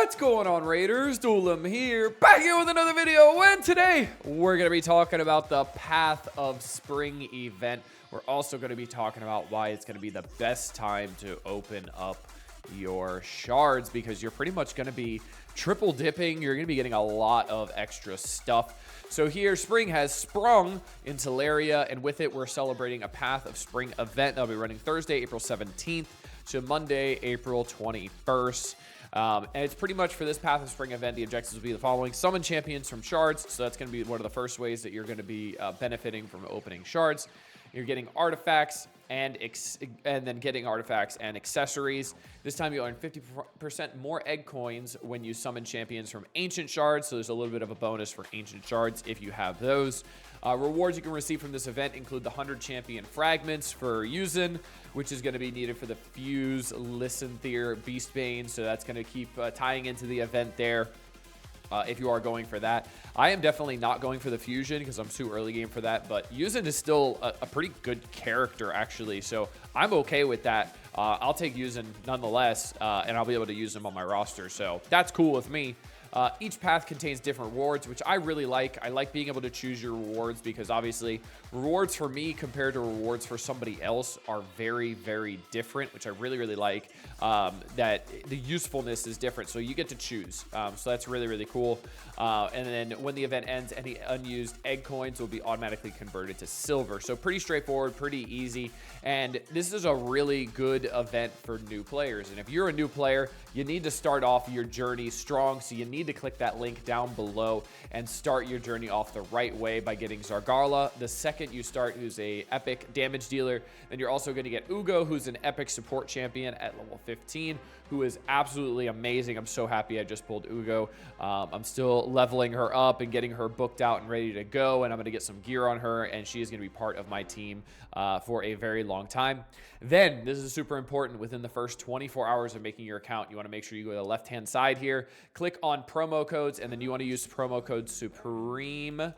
What's going on, Raiders? Duelim here, back here with another video, and today we're going to be talking about the Path of Spring event. We're also going to be talking about why it's going to be the best time to open up your shards, because you're pretty much going to be triple dipping. You're going to be getting a lot of extra stuff. So here, spring has sprung in Teleria, and with it, we're celebrating a Path of Spring event that'll be running Thursday, April 17th to Monday, April 21st. And it's pretty much for this Path of Spring event, the objectives will be the following: summon champions from shards. So that's going to be one of the first ways that you're going to be benefiting from opening shards. You're getting artifacts and then getting artifacts and accessories. This time you earn 50% more egg coins when you summon champions from ancient shards. So there's a little bit of a bonus for ancient shards if you have those. Rewards you can receive from this event include the 100 champion fragments for using, which is going to be needed for the Fuse, Lysanther, Beastbane. So that's going to keep tying into the event there. If you are going for that. I am definitely not going for the fusion because I'm too early game for that, but Yuzin is still a pretty good character, actually, so I'm okay with that. I'll take Yuzin nonetheless, and I'll be able to use him on my roster, so that's cool with me. Each path contains different rewards, which I really like. I like being able to choose your rewards because obviously rewards for me compared to rewards for somebody else are very, very different, which I really, really like. That the usefulness is different, so you get to choose. So that's really, really cool. And then when the event ends, any unused egg coins will be automatically converted to silver. So pretty straightforward, pretty easy. And this is a really good event for new players. And if you're a new player, you need to start off your journey strong, so you need to click that link down below and start your journey off the right way by getting Zargarla. The second you start, who's a epic damage dealer, then you're also going to get Ugo, who's an epic support champion at level 15, who is absolutely amazing. I'm so happy I just pulled Ugo. I'm still leveling her up and getting her booked out and ready to go, and I'm going to get some gear on her, and she is going to be part of my team for a very long time. Then, this is super important, within the first 24 hours of making your account, you want to make sure you go to the left-hand side here, click on promo codes, and then you want to use promo code Supreme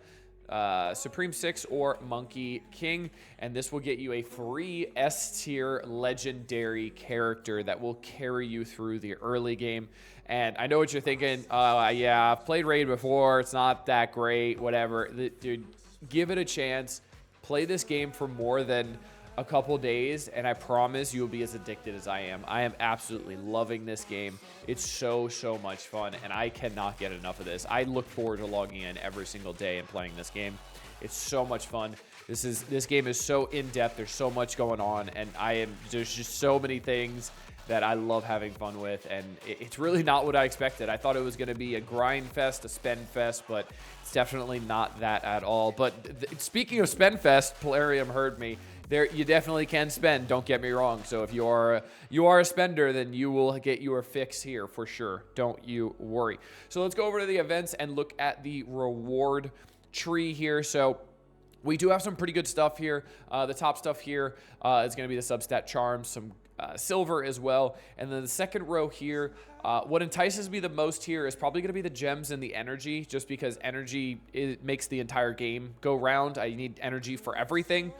6 or Monkey King, and this will get you a free S tier legendary character that will carry you through the early game. And I know what you're thinking, yeah, I've played Raid before, it's not that great, whatever. Dude, give it a chance, play this game for more than a couple days, and I promise you'll be as addicted as I am. I am absolutely loving this game. It's so much fun, and I cannot get enough of this. I look forward to logging in every single day and playing this game. It's so much fun. This game is so in-depth. There's so much going on, and there's just so many things that I love having fun with, and it's really not what I expected. I thought it was going to be a grind fest, a spend fest, but it's definitely not that at all. But speaking of spend fest, Polarium heard me. There, you definitely can spend, don't get me wrong. So if you are a spender, then you will get your fix here for sure. Don't you worry. So let's go over to the events and look at the reward tree here. So we do have some pretty good stuff here. The top stuff here is going to be the substat charms, some silver as well. And then the second row here, what entices me the most here is probably going to be the gems and the energy, just because energy makes the entire game go round. I need energy for everything.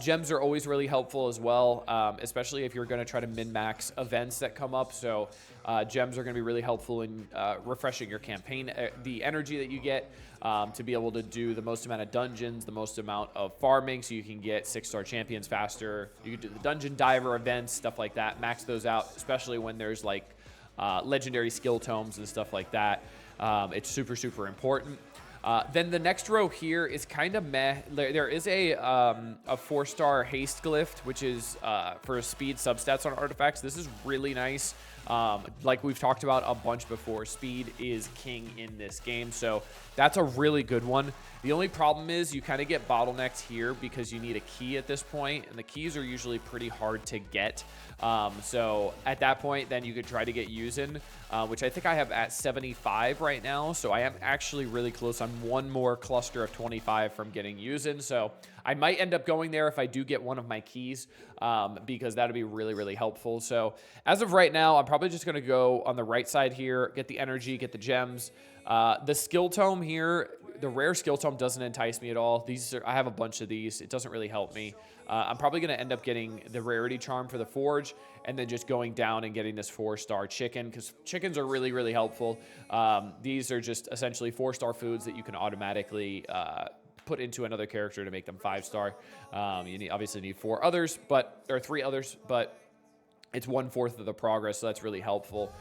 Gems are always really helpful as well, especially if you're going to try to min-max events that come up. So gems are going to be really helpful in refreshing your campaign. The energy that you get to be able to do the most amount of dungeons, the most amount of farming, so you can get 6-star champions faster. You can do the dungeon diver events, stuff like that. Max those out, especially when there's like legendary skill tomes and stuff like that. It's super important. Then the next row here is kind of meh. There is a 4-star haste glyph, which is for speed substats on artifacts. This is really nice. Like we've talked about a bunch before, speed is king in this game, so that's a really good one. The only problem is you kind of get bottlenecked here because you need a key at this point, and the keys are usually pretty hard to get. So at that point, then you could try to get Yuzin, which I think I have at 75 right now. So I am actually really close on one more cluster of 25 from getting Yuzin. So I might end up going there if I do get one of my keys, because that would be really helpful. So as of right now, I'm probably just going to go on the right side here, get the energy, get the gems. The skill tome here, the rare skill tome doesn't entice me at all. I have a bunch of these. It doesn't really help me. I'm probably going to end up getting the rarity charm for the forge and then just going down and getting this 4-star chicken, because chickens are really, really helpful. These are just essentially 4-star foods that you can automatically put into another character to make them 5-star. You obviously need 3 others, but it's 1/4 of the progress, so that's really helpful.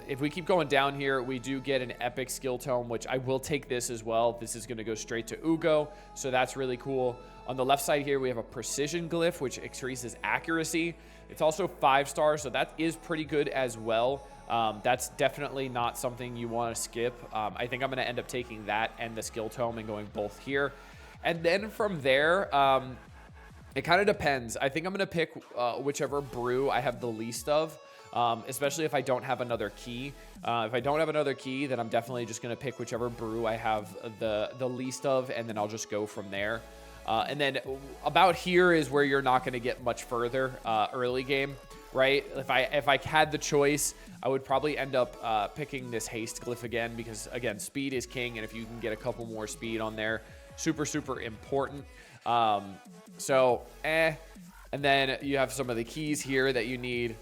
If we keep going down here, we do get an epic skill tome, which I will take this as well. This is going to go straight to Ugo, so that's really cool. On the left side here, we have a precision glyph, which increases accuracy. It's also 5-star, so that is pretty good as well. That's definitely not something you want to skip. I think I'm going to end up taking that and the skill tome and going both here. And then from there, it kind of depends. I think I'm going to pick whichever brew I have the least of, especially if I don't have another key. If I don't have another key, then I'm definitely just going to pick whichever brew I have the least of, and then I'll just go from there. And then about here is where you're not going to get much further early game, right? If I had the choice, I would probably end up picking this haste glyph again, because again, speed is king, and if you can get a couple more speed on there, super, super important. And then you have some of the keys here that you need.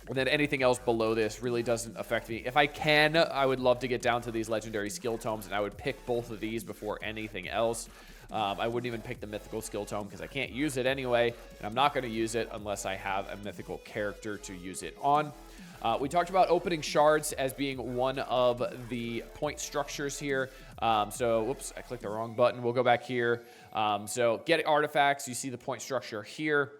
And then anything else below this really doesn't affect me. If I can, I would love to get down to these legendary skill tomes, and I would pick both of these before anything else. I wouldn't even pick the mythical skill tome because I can't use it anyway, and I'm not going to use it unless I have a mythical character to use it on. We talked about opening shards as being one of the point structures here. Whoops, I clicked the wrong button. We'll go back here. So get artifacts. You see the point structure here.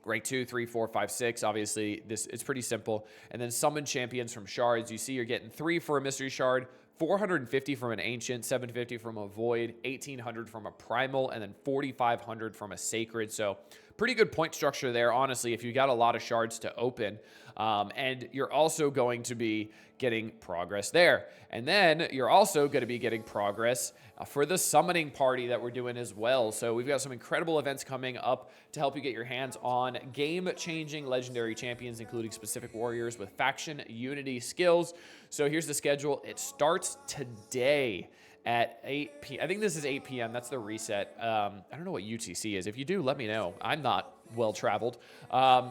Rank 2, 3, 4, 5, 6. Obviously, it's pretty simple. And then summon champions from shards. You see you're getting 3 for a mystery shard, 450 from an ancient, 750 from a void, 1800 from a primal, and then 4500 from a sacred. So pretty good point structure there, honestly, if you got a lot of shards to open. And you're also going to be getting progress there. And then you're also going to be getting progress for the summoning party that we're doing as well. So we've got some incredible events coming up to help you get your hands on game-changing legendary champions, including specific warriors with faction unity skills. So here's the schedule. It starts today at 8 p.m. I think this is 8 p.m. That's the reset. I don't know what UTC is. If you do, let me know. I'm not well-traveled.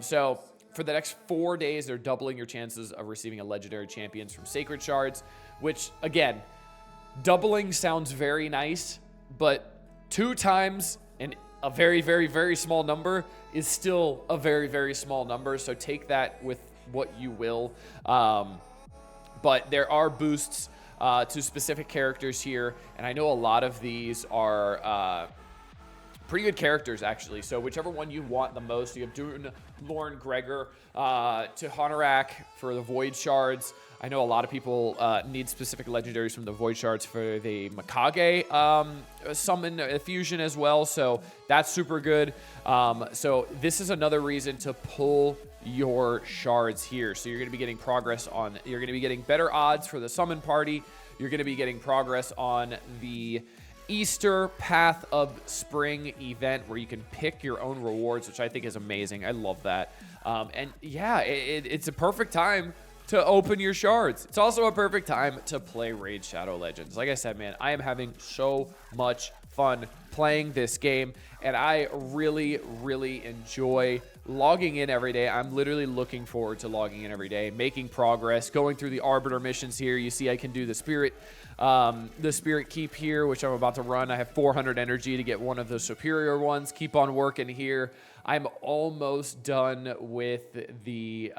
So for the next 4 days, they're doubling your chances of receiving a legendary champions from sacred shards, which, again, doubling sounds very nice, but 2 times in a very, very, very small number is still a very, very small number. So take that with what you will. But there are boosts to specific characters here, and I know a lot of these are pretty good characters, actually. So whichever one you want the most, you have Dune, Lorne, Gregor, to Honorak for the Void Shards. I know a lot of people need specific legendaries from the Void Shards for the Mikage summon fusion as well, so that's super good. So this is another reason to pull your shards here. So you're going to be getting progress on, you're going to be getting better odds for the summon party. You're going to be getting progress on the Easter Path of Spring event where you can pick your own rewards, which I think is amazing. I love that. And yeah, it's a perfect time to open your shards. It's also a perfect time to play Raid Shadow Legends. Like I said, man, I am having so much fun playing this game, and I really, really enjoy logging in every day. I'm literally looking forward to logging in every day, making progress, going through the Arbiter missions here. You see I can do the Spirit Keep here, which I'm about to run. I have 400 energy to get one of the superior ones. Keep on working here. I'm almost done with the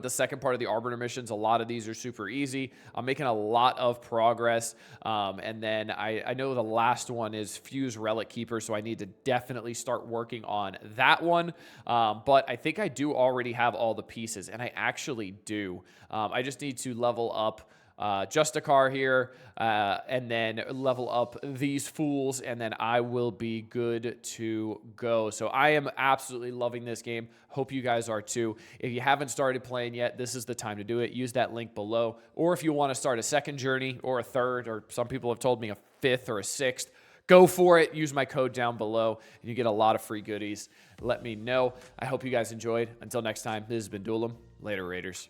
second part of the Arbiter missions. A lot of these are super easy. I'm making a lot of progress. And then I know the last one is Fuse Relic Keeper, so I need to definitely start working on that one. But I think I do already have all the pieces, and I actually do. I just need to level up Justicar here, and then level up these fools, and then I will be good to go. So I am absolutely loving this game. Hope you guys are too. If you haven't started playing yet, this is the time to do it. Use that link below. Or if you want to start a second journey or a third, or some people have told me a fifth or a sixth, go for it. Use my code down below, and you get a lot of free goodies. Let me know. I hope you guys enjoyed. Until next time, this has been Duelim. Later, Raiders.